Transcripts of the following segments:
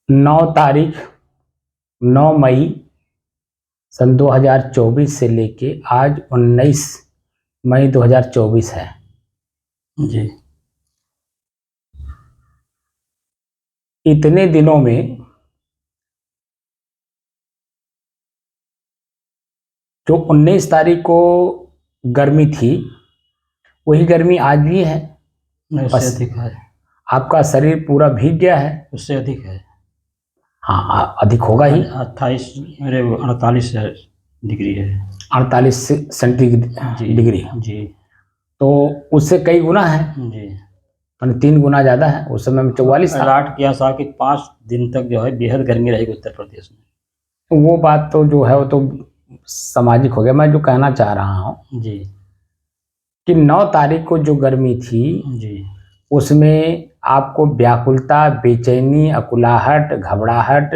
9 तारीख 9 मई सन 2024 से लेके आज 19 मई 2024 है जी। इतने दिनों में जो 19 तारीख को गर्मी थी वही गर्मी आज भी है। उससे अधिक है। आपका शरीर पूरा भीग गया है। उससे अधिक है। हाँ, अधिक होगा ही। 28 अरे 48 डिग्री है। 48 सेंटीग्रेड जी। तो उससे कई गुना है जी। 3 गुना ज़्यादा है। उस समय में 44 था। अलर्ट किया था कि 5 दिन तक जो है बेहद गर्मी रहेगी उत्तर प्रदेश में। तो वो बात तो जो है वो तो सामाजिक हो गया। मैं जो कहना चाह रहा हूँ जी कि 9 तारीख को जो गर्मी थी जी उसमें आपको व्याकुलता, बेचैनी, अकुलाहट, घबराहट,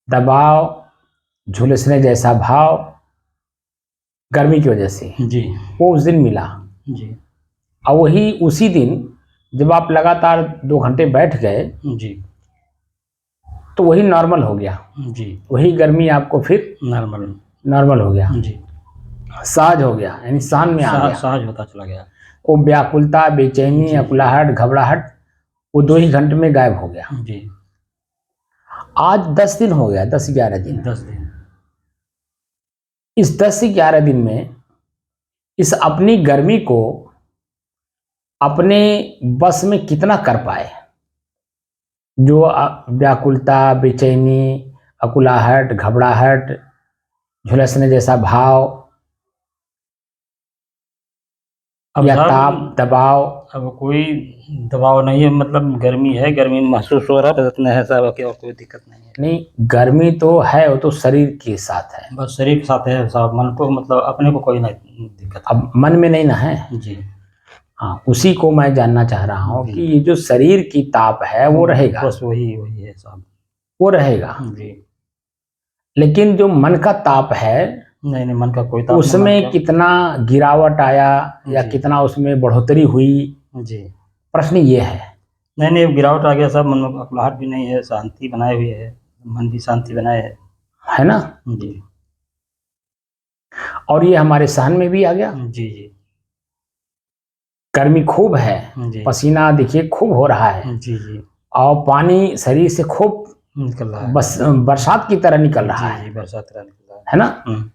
दबाव, झुलसने जैसा भाव गर्मी की वजह से जी वो उस दिन मिला। जी और वही उसी दिन जब आप लगातार 2 घंटे बैठ गए जी तो वही नॉर्मल हो गया। जी वही गर्मी आपको फिर नॉर्मल हो गया, जी सहज हो गया, यानी सहन में आ गया। सहज होता चला गया। वो व्याकुलता, बेचैनी, अकुलाहट, घबराहट वो 2 ही घंटे में गायब हो गया। जी। आज 10 दिन हो गया, 10-11 दिन। 10 दिन। इस 10-11 दिन में इस अपनी गर्मी को अपने बस में कितना कर पाए। जो व्याकुलता, बेचैनी, अकुलाहट, घबराहट, झुलसने जैसा भाव या ताप, दबाव। अब कोई दबाव नहीं है, मतलब गर्मी है, गर्मी महसूस हो रहा है, इतना है साहब कि कोई दिक्कत नहीं है। नहीं, गर्मी तो है, वो तो शरीर के साथ है। बस शरीर के साथ है साहब, मन को मतलब अपने को कोई नहीं दिक्कत। अब मन में नहीं ना है। जी हाँ, उसी को मैं जानना चाह रहा हूँ कि ये जो शरीर की ताप है वो रहेगा। बस वही है साहब, वो रहेगा। जी। लेकिन जो मन का ताप है नहीं, मन का कोई ताप उसमें कितना गिरावट आया या कितना उसमें बढ़ोतरी हुई, जी। प्रश्न ये है। नहीं, गिरावट आ गया साहब, मन में अकुलाहट भी नहीं है, शांति बनाए हुए है, मन भी शांति बनाए है ना। जी। और ये हमारे सहन में भी आ गया। जी जी। गर्मी खूब है, पसीना देखिए खूब हो रहा है। जी जी। और पानी शरीर से खूब निकल रहा है, बस बरसात की तरह निकल रहा है। जी, बरसात की तरह निकल रहा है ना।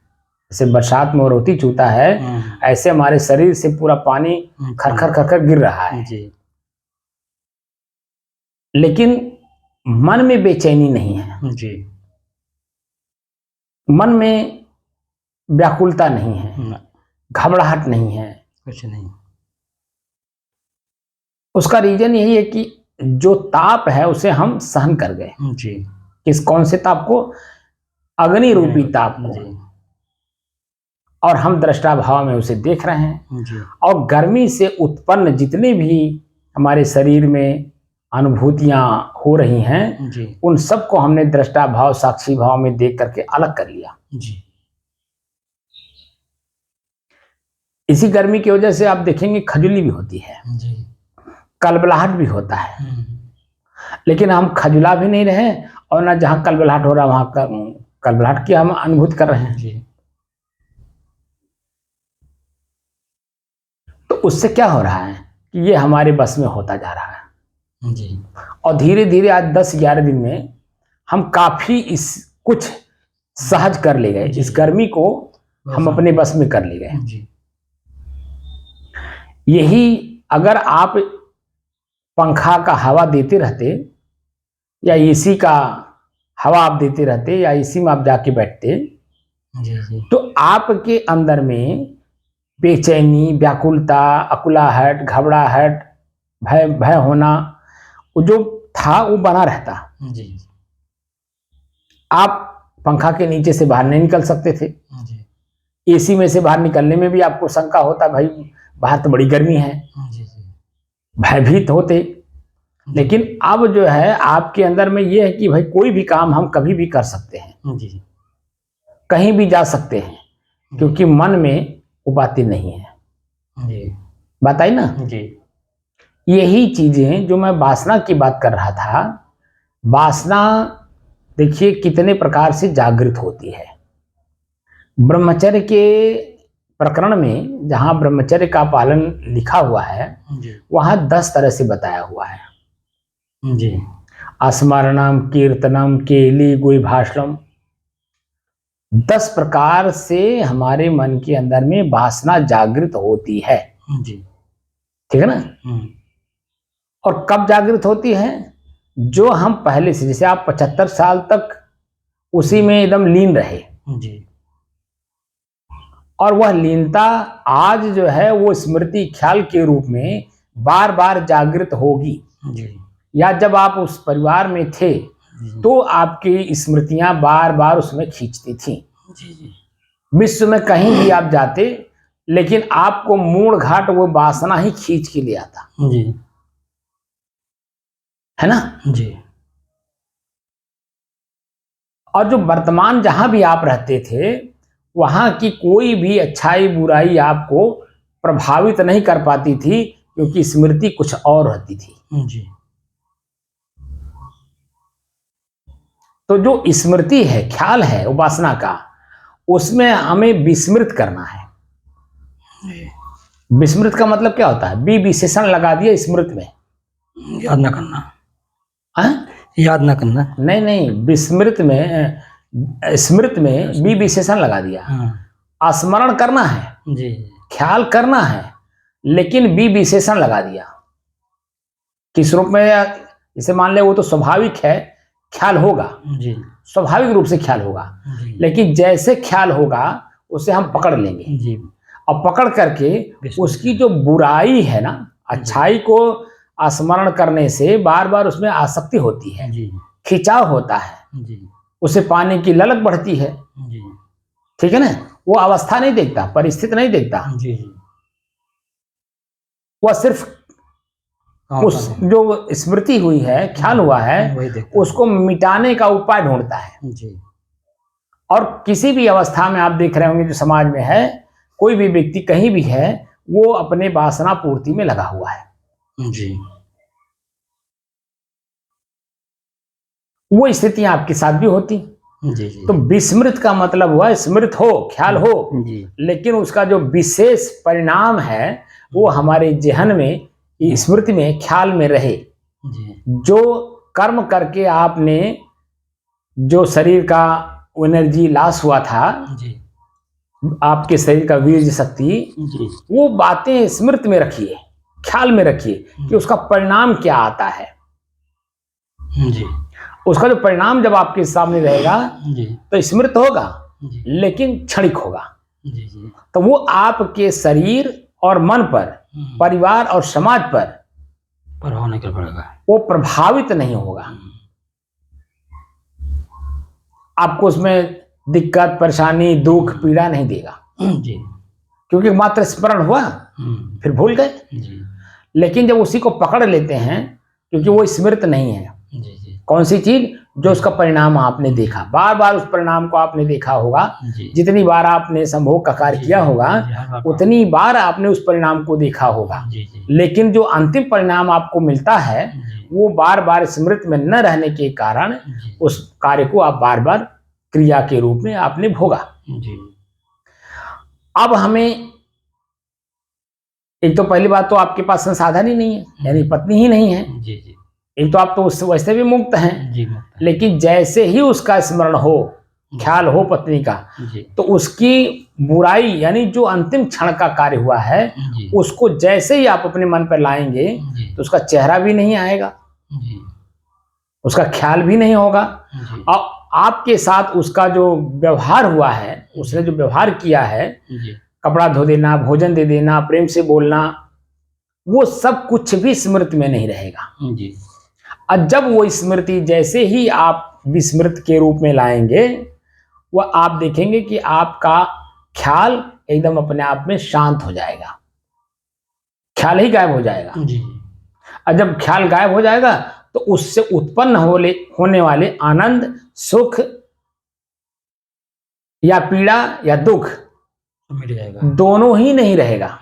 जैसे बरसात में रोती चूता है ऐसे हमारे शरीर से पूरा पानी खरखर खरखर गिर रहा है जी। लेकिन मन में बेचैनी नहीं है जी। मन में व्याकुलता नहीं है, घबराहट नहीं है, कुछ नहीं। उसका रीजन यही है कि जो ताप है उसे हम सहन कर गए। जी। किस कौन से ताप को? अग्नि रूपी ताप को। और हम दृष्टा भाव में उसे देख रहे हैं जी। और गर्मी से उत्पन्न जितने भी हमारे शरीर में अनुभूतियां हो रही हैं जी। उन सबको हमने दृष्टा भाव, साक्षी भाव में देख करके अलग कर लिया। जी। इसी गर्मी की वजह से आप देखेंगे खजुली भी होती है जी। कलबलाहट भी होता है। लेकिन हम खजुला भी नहीं रहे और ना जहां कलबलाहट हो रहा वहां कलबलाहट की हम अनुभूति कर रहे हैं। जी। तो उससे क्या हो रहा है कि ये हमारे बस में होता जा रहा है। जी। और धीरे धीरे आज 10-11 दिन में हम काफी इस कुछ सहज कर ले गए। इस गर्मी को हम अपने बस में कर ले गए। यही अगर आप पंखा का हवा देते रहते या एसी का हवा आप देते रहते या एसी में आप जाके बैठते तो आपके अंदर में बेचैनी, व्याकुलता, अकुलाहट, घबराहट, भय होना वो जो था वो बना रहता। जी। आप पंखा के नीचे से बाहर नहीं निकल सकते थे। एसी में से बाहर निकलने में भी आपको शंका होता, भाई बाहर तो बड़ी गर्मी है, भयभीत होते। लेकिन अब जो है आपके अंदर में ये है कि भाई कोई भी काम हम कभी भी कर सकते हैं, कहीं भी जा सकते हैं, क्योंकि मन में वो बातें नहीं है। बात आई ना। यही चीजें जो मैं वासना की बात कर रहा था, वासना देखिए कितने प्रकार से जागृत होती है। ब्रह्मचर्य के प्रकरण में जहाँ ब्रह्मचर्य का पालन लिखा हुआ है वहाँ 10 तरह से बताया हुआ है जी। स्मरणम, कीर्तनम, केली, गुई भाषणम, 10 प्रकार से हमारे मन के अंदर में वासना जागृत होती है जी। ठीक है ना। और कब जागृत होती है? जो हम पहले से, जैसे आप 75 साल तक उसी में एकदम लीन रहे जी। और वह लीनता आज जो है वो स्मृति ख्याल के रूप में बार बार जागृत होगी जी। या जब आप उस परिवार में थे तो आपकी स्मृतियां बार बार उसमें खींचती थी। जी। विश्व में कहीं भी आप जाते लेकिन आपको मूल घाट वो वासना ही खींच के ले आता जी। है ना जी। और जो वर्तमान जहां भी आप रहते थे वहां की कोई भी अच्छाई बुराई आपको प्रभावित नहीं कर पाती थी क्योंकि स्मृति कुछ और रहती थी जी। तो जो स्मृति है, ख्याल है उपासना का, उसमें हमें विस्मृत करना है। विस्मृत का मतलब क्या होता है? बी विशेषण लगा दिया स्मृत में, याद ना करना। हाँ? याद ना करना। नहीं नहीं, विस्मृत में, स्मृत में बी विशेषण लगा दिया। स्मरण करना है जी। ख्याल करना है लेकिन बी विशेषण लगा दिया। किस रूप में? जैसे मान ले वो तो स्वाभाविक है, ख्याल होगा जी। स्वाभाविक रूप से ख्याल होगा जी। लेकिन जैसे ख्याल होगा उसे हम पकड़ लेंगे जी। और पकड़ करके उसकी जो बुराई है ना, अच्छाई को स्मरण करने से बार बार उसमें आसक्ति होती है जी। खिंचाव होता है जी। उसे पाने की ललक बढ़ती है जी। ठीक है ना। वो अवस्था नहीं देखता, परिस्थिति नहीं देखता, जी। जी। वह सिर्फ उस जो स्मृति हुई है, ख्याल हुआ है, उसको मिटाने का उपाय ढूंढता है जी। और किसी भी अवस्था में आप देख रहे होंगे जो समाज में है, कोई भी व्यक्ति कहीं भी है वो अपने वासना पूर्ति में लगा हुआ है जी। वो स्थितियां आपके साथ भी होती। जी। जी। तो विस्मृत का मतलब हुआ स्मृत हो, ख्याल हो जी। लेकिन उसका जो विशेष परिणाम है वो हमारे जहन में, स्मृति में, ख्याल में रहे। जी। जो कर्म करके आपने जो शरीर का एनर्जी लॉस हुआ था, जी। आपके शरीर का वीर्य शक्ति, जी। वो बातें स्मृति में रखिए, ख्याल में रखिए कि उसका परिणाम क्या आता है। जी। उसका जो परिणाम जब आपके सामने रहेगा जी। तो स्मृत होगा जी। लेकिन क्षणिक होगा। जी। जी। तो वो आपके शरीर और मन पर, परिवार और समाज पर प्रभाव नहीं कर पड़ेगा, वो प्रभावित नहीं होगा। आपको उसमें दिक्कत, परेशानी, दुख, पीड़ा नहीं देगा जी। क्योंकि मात्र स्मरण हुआ फिर भूल गए। जी। लेकिन जब उसी को पकड़ लेते हैं क्योंकि वो स्मृत नहीं है। जी। जी। कौन सी चीज? जो उसका परिणाम आपने देखा, बार बार उस परिणाम को आपने देखा होगा। जी। जितनी बार आपने संभोग का कार्य किया होगा उतनी बार आपने उस परिणाम को देखा होगा। जी। जी। लेकिन जो अंतिम परिणाम आपको मिलता है वो बार बार स्मृत में न रहने के कारण उस कार्य को आप बार बार क्रिया के रूप में आपने भोगा। जी। अब हमें एक तो पहली बात तो आपके पास संसाधन ही नहीं है, यानी पत्नी ही नहीं है। जी। जी। एक तो आप तो उससे वैसे भी मुक्त हैं। जी। लेकिन जैसे ही उसका स्मरण हो, ख्याल हो पत्नी का, तो उसकी बुराई यानी जो अंतिम क्षण का कार्य हुआ है उसको जैसे ही आप अपने मन पर लाएंगे तो उसका चेहरा भी नहीं आएगा, उसका ख्याल भी नहीं होगा और आपके साथ उसका जो व्यवहार हुआ है, उसने जो व्यवहार किया है, कपड़ा धो देना, भोजन दे देना, प्रेम से बोलना, वो सब कुछ भी स्मृति में नहीं रहेगा। और जब वो स्मृति जैसे ही आप विस्मृत के रूप में लाएंगे वह आप देखेंगे कि आपका ख्याल एकदम अपने आप में शांत हो जाएगा, ख्याल ही गायब हो जाएगा। और जब ख्याल गायब हो जाएगा तो उससे उत्पन्न होने वाले आनंद, सुख या पीड़ा या दुख मिट जाएगा, दोनों ही नहीं रहेगा।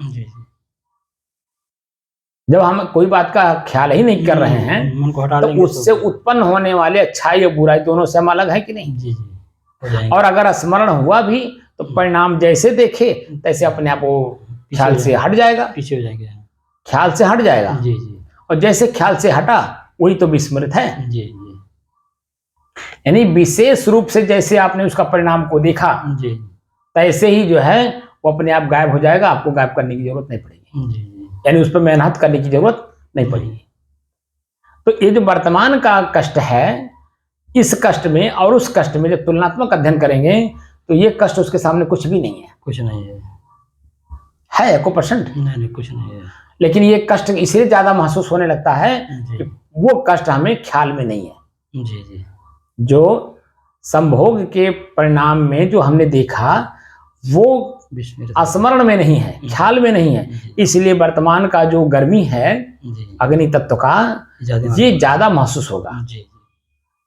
जब हम कोई बात का ख्याल ही नहीं कर रहे हैं मन को हटा तो लेंगे उससे उत्पन्न होने वाले अच्छाई और बुराई दोनों से हम अलग है कि नहीं। जी जी हो जाएंगे। और अगर स्मरण हुआ भी तो परिणाम जैसे देखे तैसे अपने आप वो ख्याल से हट जाएगा, पीछे हो जाएंगे। ख्याल से हट जाएगा। जी जी और जैसे ख्याल से हटा वही तो विस्मृत है। जी जी यानी विशेष रूप से जैसे आपने उसका परिणाम को देखा जी तैसे ही जो है वो अपने आप गायब हो जाएगा, आपको गायब करने की जरूरत नहीं पड़ेगी। जी जी यानी उस पर मेहनत करने की जरूरत नहीं पड़ेगी। तो ये जो वर्तमान का कष्ट है, इस कष्ट में और उस कष्ट में जब तुलनात्मक अध्ययन करेंगे तो ये कष्ट उसके सामने कुछ भी नहीं है। कुछ नहीं है। 1% नहीं कुछ नहीं है। लेकिन ये कष्ट इसलिए ज्यादा महसूस होने लगता है जी कि वो कष्ट हमें ख्याल में नहीं है। जी जी जो संभोग के परिणाम में जो हमने देखा वो स्मरण में नहीं है, ख्याल में नहीं है। इसलिए वर्तमान का जो गर्मी है अग्नि तत्व का ये ज्यादा महसूस होगा।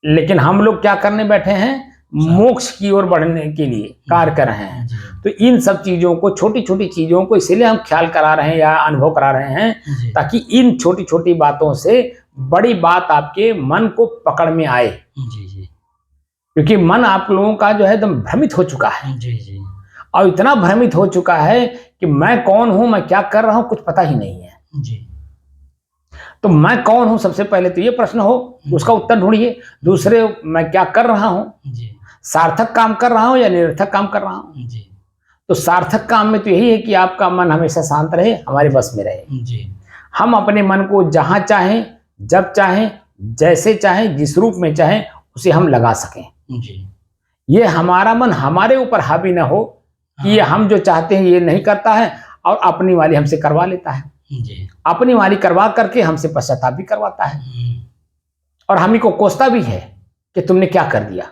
लेकिन हम लोग क्या करने बैठे हैं, मोक्ष की ओर बढ़ने के लिए कार्य कर रहे हैं। तो इन सब चीजों को, छोटी छोटी चीजों को इसलिए हम ख्याल करा रहे हैं या अनुभव करा रहे हैं ताकि इन छोटी छोटी बातों से बड़ी बात आपके मन को पकड़ में आए। क्योंकि मन आप लोगों का जो है एकदम भ्रमित हो चुका है। और इतना भ्रमित हो चुका है कि मैं कौन हूं, मैं क्या कर रहा हूं, कुछ पता ही नहीं है। तो मैं कौन हूं, सबसे पहले तो ये प्रश्न हो, उसका उत्तर ढूंढिए। दूसरे, मैं क्या कर रहा हूं, सार्थक काम कर रहा हूं या निरर्थक काम कर रहा हूं। तो सार्थक काम में तो यही है कि आपका मन हमेशा शांत रहे, हमारे बस में रहे। हम अपने मन को जहां चाहें, जब चाहें, जैसे चाहें, जिस रूप में चाहें उसे हम लगा सकें। ये हमारा मन हमारे ऊपर हावी ना हो कि ये हम जो चाहते हैं ये नहीं करता है और अपनी वाली हमसे करवा लेता है। अपनी वाली करवा करके हमसे पश्चाताप भी करवाता है और हम ही को कोसता भी है कि तुमने क्या कर दिया।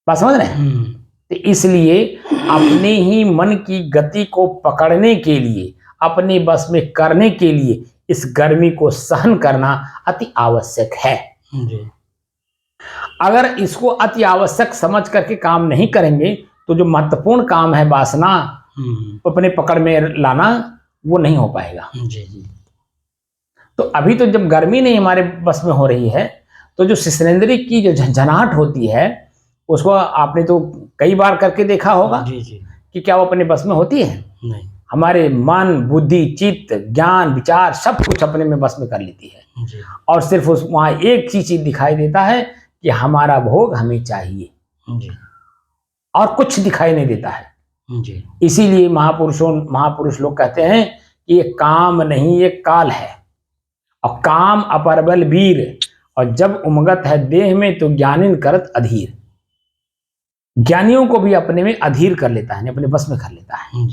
बात समझ रहे हैं। तो इसलिए अपने ही मन की गति को पकड़ने के लिए, अपने बस में करने के लिए इस गर्मी को सहन करना अति आवश्यक है। अगर इसको अति आवश्यक समझ करके काम नहीं करेंगे तो जो महत्वपूर्ण काम है वासना अपने पकड़ में लाना, वो नहीं हो पाएगा। तो अभी तो जब गर्मी नहीं हमारे बस में हो रही है तो जो शिश्नेंद्री की जो झंझनाहट होती है उसको आपने तो कई बार करके देखा होगा कि क्या वो अपने बस में होती है। नहीं। हमारे मन, बुद्धि, चित्त, ज्ञान, विचार सब कुछ अपने में बस में कर लेती है। और सिर्फ उस वहां एक चीज दिखाई देता है कि हमारा भोग हमें चाहिए, और कुछ दिखाई नहीं देता है। इसीलिए महापुरुष लोग कहते हैं कि ये काम नहीं, ये काल है। और काम अपरबल वीर, और जब उमगत है देह में तो ज्ञानिन करत अधीर। ज्ञानियों को भी अपने में अधीर कर लेता है, अपने बस में कर लेता है।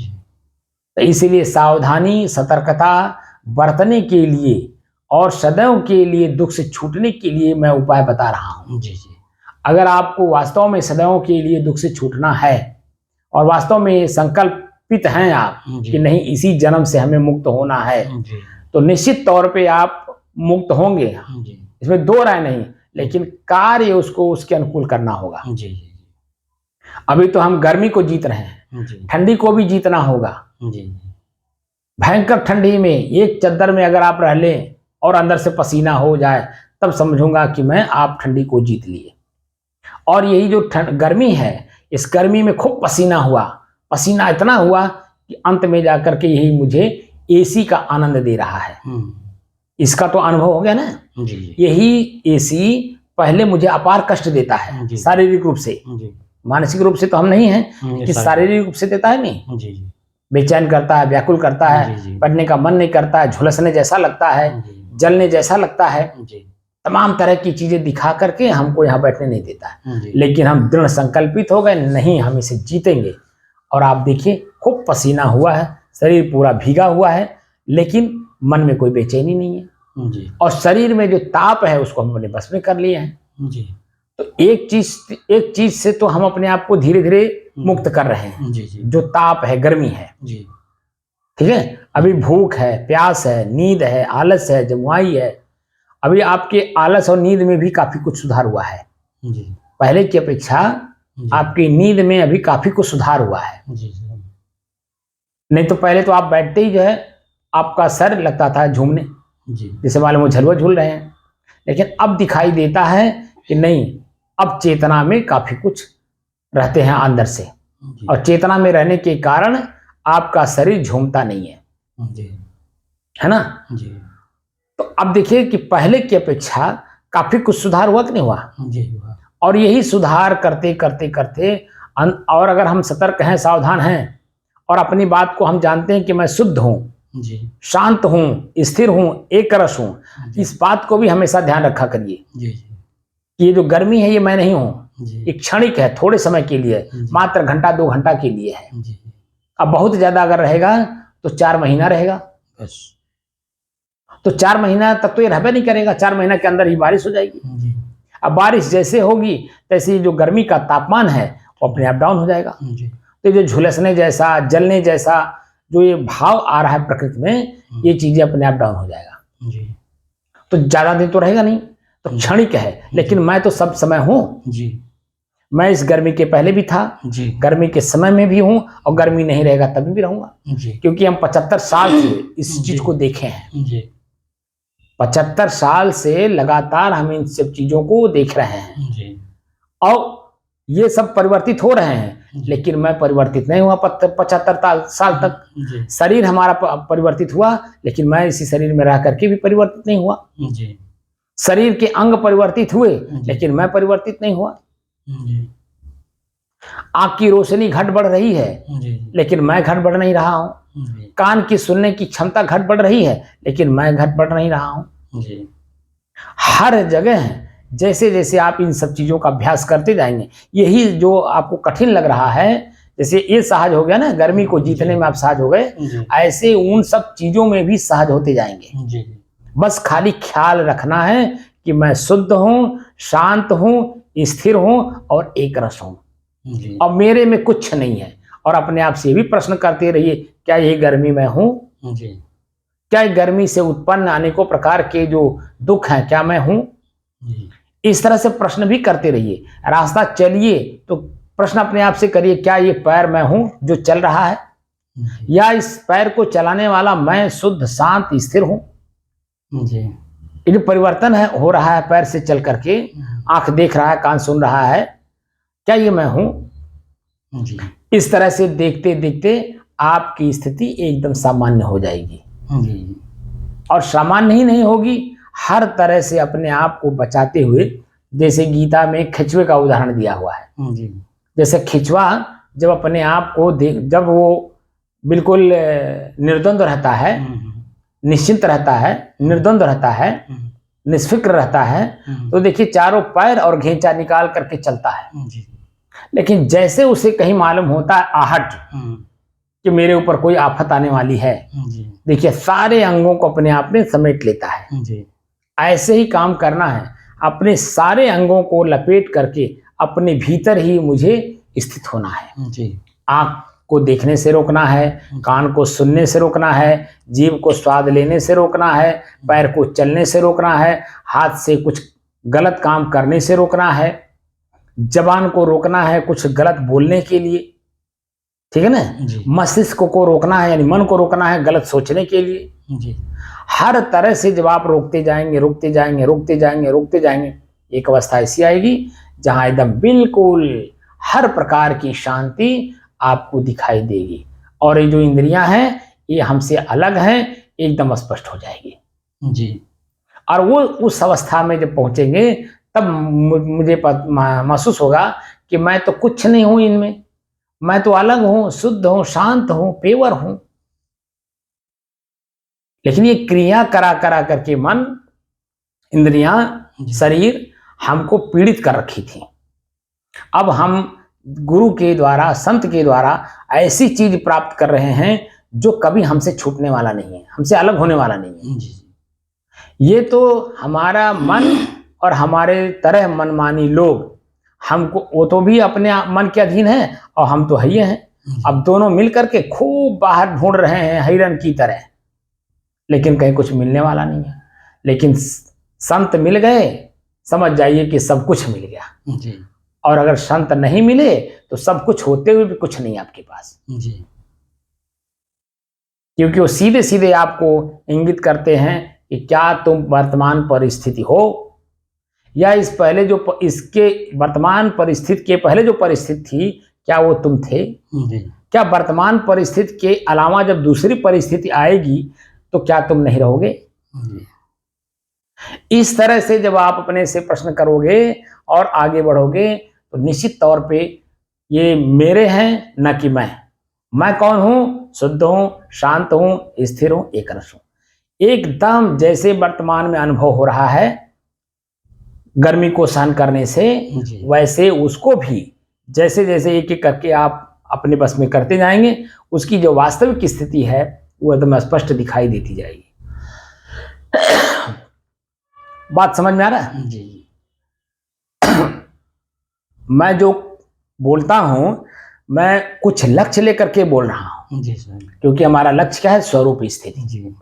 तो इसीलिए सावधानी, सतर्कता बरतने के लिए और सदैव के लिए दुख से छूटने के लिए मैं उपाय बता रहा हूं। अगर आपको वास्तव में सदैव के लिए दुख से छूटना है और वास्तव में संकल्पित हैं आप कि नहीं इसी जन्म से हमें मुक्त होना है, तो निश्चित तौर पे आप मुक्त होंगे, इसमें दो राय नहीं। लेकिन कार्य उसको उसके अनुकूल करना होगा। अभी तो हम गर्मी को जीत रहे हैं, ठंडी को भी जीतना होगा। भयंकर ठंडी में एक चद्दर में अगर आप रह लें और अंदर से पसीना हो जाए तब समझूंगा कि मैं आप ठंडी को जीत लिए। और यही जो गर्मी है, इस गर्मी में खूब पसीना हुआ, पसीना इतना हुआ कि अंत में जाकर के यही मुझे एसी का आनंद दे रहा है। इसका तो अनुभव हो गया ना। यही एसी पहले मुझे अपार कष्ट देता है शारीरिक रूप से, मानसिक रूप से तो हम नहीं हैं कि शारीरिक रूप से देता है नहीं। बेचैन करता है, व्याकुल करता है, पढ़ने का मन नहीं करता है, झुलसने जैसा लगता है, जलने जैसा लगता है, तमाम तरह की चीजें दिखा करके हमको यहाँ बैठने नहीं देता है। लेकिन हम दृढ़ संकल्पित हो गए, नहीं हम इसे जीतेंगे। और आप देखिए खूब पसीना हुआ है, शरीर पूरा भीगा हुआ है, लेकिन मन में कोई बेचैनी नहीं है। और शरीर में जो ताप है उसको हम अपने बस में कर लिए हैं। तो एक चीज से तो हम अपने आप को धीरे धीरे मुक्त कर रहे हैं, जो ताप है, गर्मी है। ठीक है, अभी भूख है, प्यास है, नींद है, आलस है, जमुआई है। अभी आपके आलस और नींद में भी काफी कुछ सुधार हुआ है। पहले की अपेक्षा आपकी नींद में अभी काफी कुछ सुधार हुआ है। नहीं तो पहले तो आप बैठते ही जो है आपका सर लगता था झूमने, जी जैसे मालूम हो झलवा झूल रहे हैं। लेकिन अब दिखाई देता है कि नहीं, अब चेतना में काफी कुछ रहते हैं अंदर से, जी और चेतना में रहने के कारण आपका शरीर झूमता नहीं है, जी है ना। जी तो अब देखिए कि पहले की अपेक्षा काफी कुछ सुधार हुआ कि नहीं हुआ। जी हुआ। और यही सुधार करते करते करते और अगर हम सतर्क हैं, सावधान हैं, और अपनी बात को हम जानते हैं कि मैं शुद्ध हूं, जी शांत हूं, स्थिर हूं, एक रस हूं, जी इस बात को भी हमेशा ध्यान रखा करिए जी कि ये जो गर्मी है ये मैं नहीं हूं, जी एक क्षणिक है, थोड़े समय के लिए, जी। मात्र घंटा 2 घंटा के लिए है। जी अब बहुत ज्यादा अगर रहेगा तो 4 महीना रहेगा, बस। तो 4 महीना तक तो ये रहबे नहीं करेगा, 4 महीना के अंदर ही बारिश हो जाएगी। जी अब बारिश जैसे होगी तैसे जो गर्मी का तापमान है वो अपने आप डाउन हो जाएगा। जी तो जो झुलसने जैसा, जलने जैसा जो ये भाव आ रहा है प्रकृति में, ये चीजें अपने आप डाउन हो जाएगा। जी तो ज्यादा दिन तो रहेगा नहीं, तो क्षणिक है। लेकिन मैं तो सब समय हूं, जी मैं इस गर्मी के पहले भी था, जी गर्मी के समय में भी हूं, और गर्मी नहीं रहेगा तभी भी रहूंगा, जी क्योंकि हम 75 साल से इस चीज को देखे हैं। जी 75 साल से लगातार हम इन सब चीजों को देख रहे हैं, जी और ये सब परिवर्तित हो रहे हैं। लेकिन मैं परिवर्तित नहीं हुआ 75 साल तक। जी शरीर हमारा परिवर्तित हुआ, लेकिन मैं इसी शरीर में रह करके भी परिवर्तित नहीं हुआ। जी शरीर के अंग परिवर्तित हुए, लेकिन मैं परिवर्तित नहीं हुआ। जी आंख की रोशनी घट बढ़ रही है, जी लेकिन मैं घट बढ़ नहीं रहा हूं। जी कान की सुनने की क्षमता घट बढ़ रही है, लेकिन मैं घट बढ़ नहीं रहा हूं। जी हर जगह जैसे जैसे आप इन सब चीजों का अभ्यास करते जाएंगे, यही जो आपको कठिन लग रहा है, जैसे ये सहज हो गया ना, गर्मी को जीतने में आप सहज हो गए, ऐसे उन सब चीजों में भी सहज होते जाएंगे। जी बस खाली ख्याल रखना है कि मैं शुद्ध हूं, शांत हूं, स्थिर हूं और एक रस हूं, जी और मेरे में कुछ नहीं है। और अपने आप से भी प्रश्न करते रहिए, क्या ये गर्मी मैं हूं? जी क्या गर्मी से उत्पन्न अनेकों प्रकार के जो दुख हैं, क्या मैं हूं? जी इस तरह से प्रश्न भी करते रहिए। रास्ता चलिए तो प्रश्न अपने आप से करिए, क्या ये पैर मैं हूं जो चल रहा है, या इस पैर को चलाने वाला मैं शुद्ध शांत स्थिर हूं? जी ये जो परिवर्तन है हो रहा है पैर से चल करके, आंख देख रहा है, कान सुन रहा है, क्या ये मैं हूं? जी इस तरह से देखते देखते आपकी स्थिति एकदम सामान्य हो जाएगी। जी और सामान्य ही नहीं होगी, हर तरह से अपने आप को बचाते हुए, जैसे गीता में खिचवे का उदाहरण दिया हुआ है। जी जैसे खिचवा जब अपने आप को जब वो बिल्कुल निर्द्वंद रहता है, निश्चिंत रहता है, निर्द्वंद रहता है, निष्फिक्र रहता है, तो देखिए चारों पैर और घेंचा निकाल करके चलता है। जी लेकिन जैसे उसे कहीं मालूम होता है आहट कि मेरे ऊपर कोई आफत आने वाली है, जी देखिए सारे अंगों को अपने आप में समेट लेता है। जी ऐसे ही काम करना है, अपने सारे अंगों को लपेट करके अपने भीतर ही मुझे स्थित होना है। जी आँख को देखने से रोकना है, कान को सुनने से रोकना है, जीभ को स्वाद लेने से रोकना है, पैर को चलने से रोकना है, हाथ से कुछ गलत काम करने से रोकना है, जबान को रोकना है कुछ गलत बोलने के लिए, ठीक है ना। मस्तिष्क को रोकना है, यानी मन को रोकना है गलत सोचने के लिए। जी हर तरह से जब आप रोकते जाएंगे, रोकते जाएंगे, रोकते जाएंगे, रोकते जाएंगे, एक अवस्था ऐसी आएगी जहां एकदम बिल्कुल हर प्रकार की शांति आपको दिखाई देगी, और ये जो इंद्रियां हैं ये हमसे अलग हैं, एकदम स्पष्ट हो जाएगी। जी और वो उस अवस्था में जब पहुंचेंगे तब मुझे महसूस होगा कि मैं तो कुछ नहीं हूं इनमें, मैं तो अलग हूं, शुद्ध हूं, शांत हूं, पेवर हूं। लेकिन ये क्रिया करा करा करके मन, इंद्रियां, शरीर हमको पीड़ित कर रखी थी। अब हम गुरु के द्वारा, संत के द्वारा ऐसी चीज प्राप्त कर रहे हैं जो कभी हमसे छूटने वाला नहीं है, हमसे अलग होने वाला नहीं है। ये तो हमारा मन और हमारे तरह मनमानी लोग हमको, वो तो भी अपने मन के अधीन है और हम तो है हैं। अब दोनों मिल करके खूब बाहर ढूंढ रहे हैं हिरन की तरह, लेकिन कहीं कुछ मिलने वाला नहीं है। लेकिन संत मिल गए, समझ जाइए कि सब कुछ मिल गया। जी और अगर संत नहीं मिले तो सब कुछ होते हुए भी कुछ नहीं आपके पास। जी क्योंकि वो सीधे सीधे आपको इंगित करते हैं कि क्या तुम वर्तमान परिस्थिति हो, या इस पहले जो इसके वर्तमान परिस्थिति के पहले जो परिस्थिति थी क्या वो तुम थे। क्या वर्तमान परिस्थिति के अलावा जब दूसरी परिस्थिति आएगी तो क्या तुम नहीं रहोगे। इस तरह से जब आप अपने से प्रश्न करोगे और आगे बढ़ोगे तो निश्चित तौर पे ये मेरे हैं न कि मैं कौन हूं, शुद्ध हूं, शांत हूं, स्थिर हूं, एक रस हूं। एकदम जैसे वर्तमान में अनुभव हो रहा है गर्मी को सहन करने से, वैसे उसको भी जैसे जैसे एक एक करके आप अपने बस में करते जाएंगे उसकी जो वास्तविक स्थिति है वो एकदम स्पष्ट दिखाई देती जाएगी। बात समझ में आ रहा है जी। मैं जो बोलता हूं मैं कुछ लक्ष्य लेकर के बोल रहा हूं जी सर, क्योंकि हमारा लक्ष्य क्या है, स्वरूप स्थिति जी।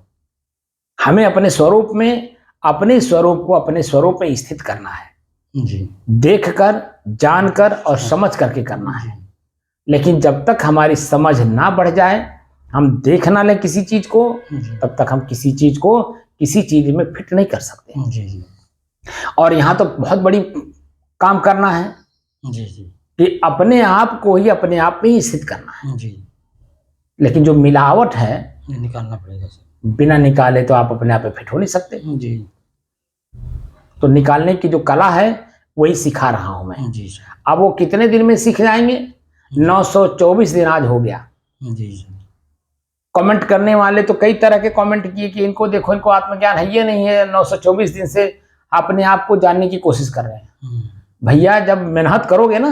हमें अपने स्वरूप में अपने स्वरूप को अपने स्वरूप में स्थित करना है जी, देखकर जानकर और समझ करके करना है। लेकिन जब तक हमारी समझ ना बढ़ जाए, हम देख ना लें किसी चीज को, तब तक हम किसी चीज को किसी चीज में फिट नहीं कर सकते जी जी। और यहाँ तो बहुत बड़ी काम करना है जी जी, कि अपने आप को ही अपने आप में ही स्थित करना है जी। लेकिन जो मिलावट है निकालना पड़ेगा सर, बिना निकाले तो आप अपने आप में फिट हो नहीं सकते जी। तो निकालने की जो कला है वही सिखा रहा हूं मैं जी। अब वो कितने दिन में सीख जाएंगे, 924 दिन आज हो गया जी। कमेंट करने वाले तो कई तरह के कमेंट किए कि इनको देखो, इनको आत्मज्ञान है, ये नहीं है, 924 दिन से अपने आप को जानने की कोशिश कर रहे हैं। भैया जब मेहनत करोगे ना,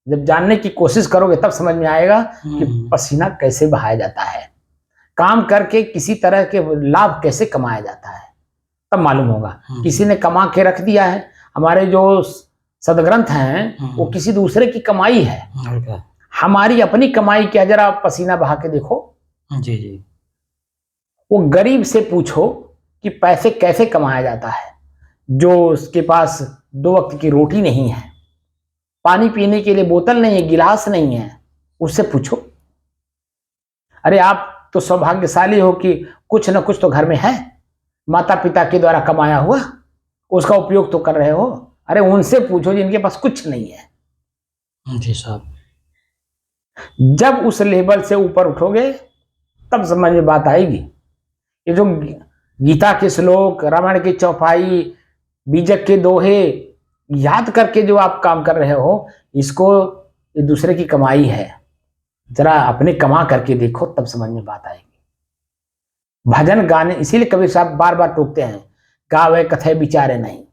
जब जानने की कोशिश करोगे तब समझ में आएगा कि पसीना कैसे बहाया जाता है, काम करके किसी तरह के लाभ कैसे कमाया जाता है, तब मालूम होगा। किसी ने कमा के रख दिया है, हमारे जो सदग्रंथ हैं वो किसी दूसरे की कमाई है, हमारी अपनी कमाई क्या, जरा आप पसीना बहा के देखो जी जी। वो गरीब से पूछो कि पैसे कैसे कमाया जाता है, जो उसके पास 2 वक्त की रोटी नहीं है, पानी पीने के लिए बोतल नहीं है, गिलास नहीं है, उससे पूछो। अरे आप तो सौभाग्यशाली हो कि कुछ न कुछ तो घर में है, माता पिता के द्वारा कमाया हुआ, उसका उपयोग तो कर रहे हो। अरे उनसे पूछो जिनके पास कुछ नहीं है जी साहब। जब उस लेवल से ऊपर उठोगे तब समझ में बात आएगी। ये जो गीता के श्लोक, रामायण की चौपाई, बीजक के दोहे याद करके जो आप काम कर रहे हो, इसको ये दूसरे की कमाई है, जरा अपने कमा करके देखो तब समझ में बात आएगी। भजन गाने, इसीलिए कबीर साहब बार बार टोकते हैं, गावे कथे विचारे नहीं।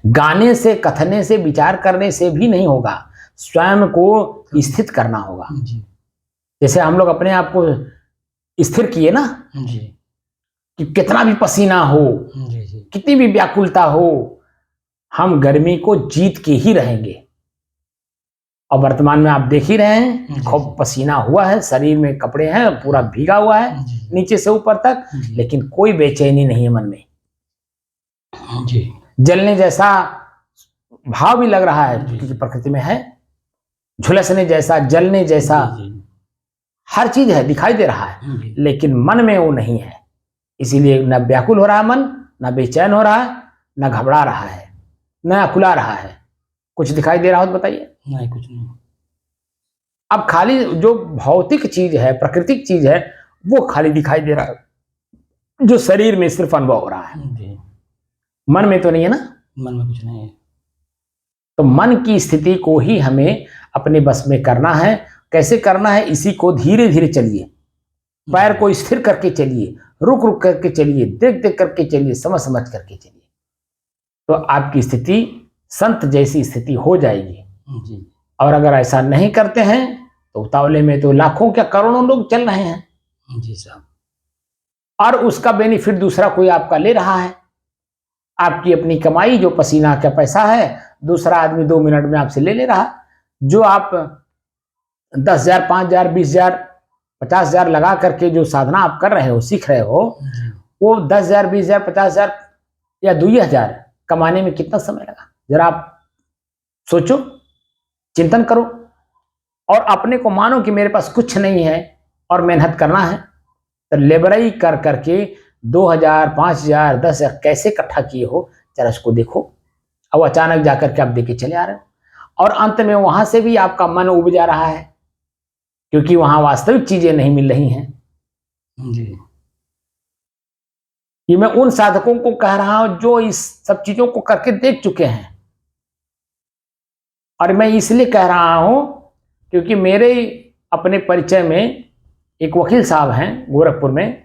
गाने से, कथने से, विचार करने से भी नहीं होगा, स्वयं को स्थित करना होगा। जैसे हम लोग अपने आप को स्थिर किए ना जी, कि कितना भी पसीना हो जी जी, कितनी भी व्याकुलता हो, हम गर्मी को जीत के ही रहेंगे। और वर्तमान में आप देख ही रहे हैं, खूब पसीना हुआ है, शरीर में कपड़े हैं, पूरा भीगा हुआ है नीचे से ऊपर तक, लेकिन कोई बेचैनी नहीं है मन में जी। जलने जैसा भाव भी लग रहा है क्योंकि प्रकृति में है, झुलसने जैसा, जलने जैसा हर चीज है, दिखाई दे रहा है, लेकिन मन में वो नहीं है। इसीलिए न व्याकुल हो रहा है मन, न बेचैन हो रहा है, न घबरा रहा है, न अकुला रहा है। कुछ दिखाई दे रहा हो तो बताइए। नहीं, कुछ नहीं। अब खाली जो भौतिक चीज है, प्राकृतिक चीज है, वो खाली दिखाई दे रहा है, जो शरीर में सिर्फ अनुभव हो रहा है, मन में तो नहीं है ना, मन में कुछ नहीं है। तो मन की स्थिति को ही हमें अपने बस में करना है। कैसे करना है, इसी को धीरे धीरे चलिए, पैर को स्थिर करके चलिए, रुक रुक करके चलिए, देख देख करके चलिए, समझ समझ करके चलिए, तो आपकी स्थिति संत जैसी स्थिति हो जाएगी जी। और अगर ऐसा नहीं करते हैं तो उतावले में तो लाखों क्या करोड़ों लोग चल रहे हैं जी साहब, और उसका बेनिफिट दूसरा कोई आपका ले रहा है। आपकी अपनी कमाई जो पसीना का पैसा है, दूसरा आदमी 2 मिनट में आपसे ले रहा। जो आप 10,000, 5,000, 20,000, 50,000 लगा करके जो साधना आप कर रहे हो, सीख रहे हो, वो 10,000, 20,000, 50,000 या 2,000 कमाने में कितना समय लगा, जरा आप सोचो, चिंतन करो और अपने को मानो कि मेरे पास कुछ नहीं है और मेहनत करना है, तो लेबराई कर करके 2000, 5000, 10,000 कैसे इकट्ठा किए हो, जरा इसको देखो। अब अचानक जाकर के आप देके चले आ रहे हो, और अंत में वहां से भी आपका मन उब जा रहा है, क्योंकि वहां वास्तविक चीजें नहीं मिल रही हैं। जी ये मैं उन साधकों को कह रहा हूं जो इस सब चीजों को करके देख चुके हैं। और मैं इसलिए कह रहा हूं क्योंकि मेरे अपने परिचय में एक वकील साहब हैं गोरखपुर में,